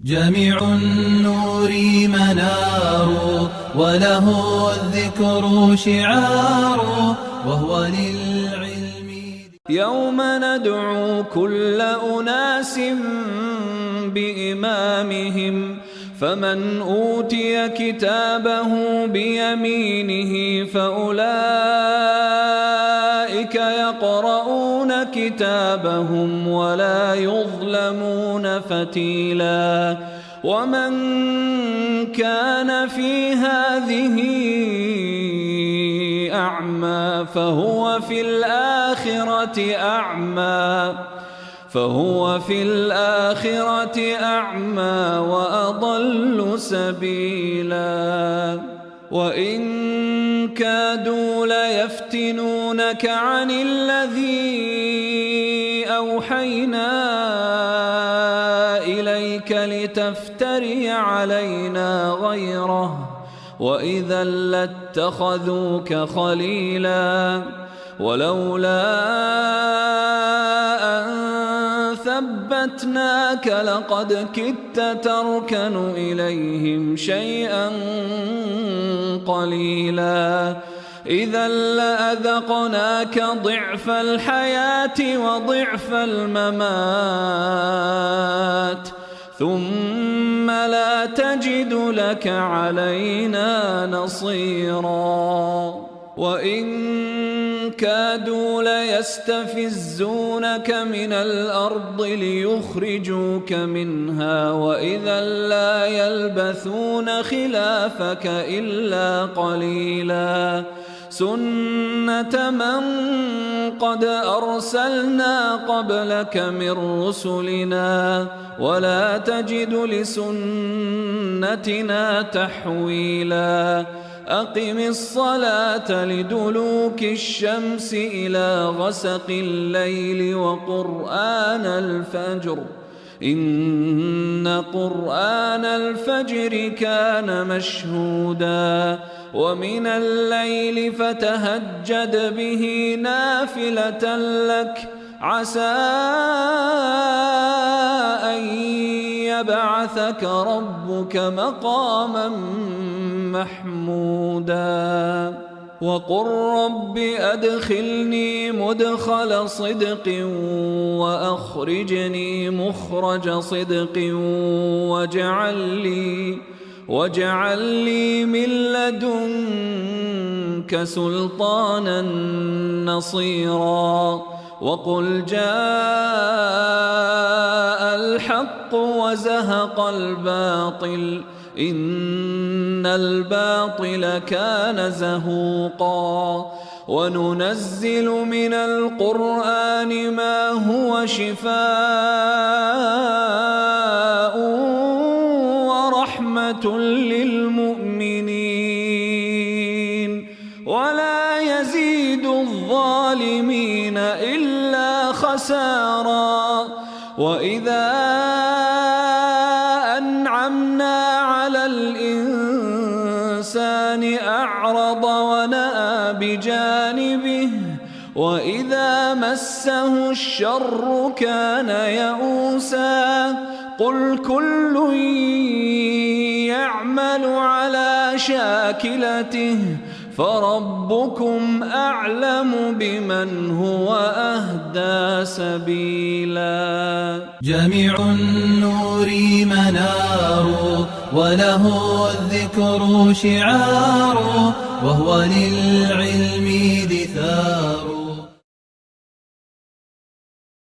جميع النور منار وله الذكر شعار وهو للعلم يوم ندعو كل أناس بإمامهم فمن أوتي كتابه بيمينه فأولئك يقرؤون كتابهم ولا يظلمون فتيلا ومن كان في هذه أعمى فهو في الآخرة أعمى وأضل سبيلا وإن كادوا ليفتنونك عن الذي أوحينا إليك لتفتري علينا غيره وإذا لاتخذوك خليلا ولولا أن ثبتناك لقد كدت تركن إليهم شيئا قليلا إذا لأذقناك ضعف الحياة وضعف الممات ثم لا تجد لك علينا نصيرا وإن كادوا ليستفزونك من الأرض ليخرجوك منها وإذا لا يلبثون خلافك إلا قليلا سنة من قد أرسلنا قبلك من رسلنا ولا تجد لسنتنا تحويلا أقم الصلاة لدلوك الشمس إلى غسق الليل وقرآن الفجر إن قرآن الفجر كان مشهودا ومن الليل فتهجد به نافلة لك عسى أن يبعثك ربك مقاما محمودا وقل رب أدخلني مدخل صدق وأخرجني مخرج صدق واجعل لي من لدنك سلطانا نصيرا وقل جاء الحق وزهق الباطل إن الباطل كان زهوقا وننزل من القرآن ما هو شفاء ورحمة للمؤمنين ولا يزيد الظالمين إلا خسارا وإذا أنعمنا على الإنسان أعرض ونأى بجانبه وإذا مسه الشر كان يئوسا قل كل يعمل على شاكلته فربكم أعلم بمن هو أهدى سبيلا جميع النور منار وله الذكر شعار وهو للعلم دثار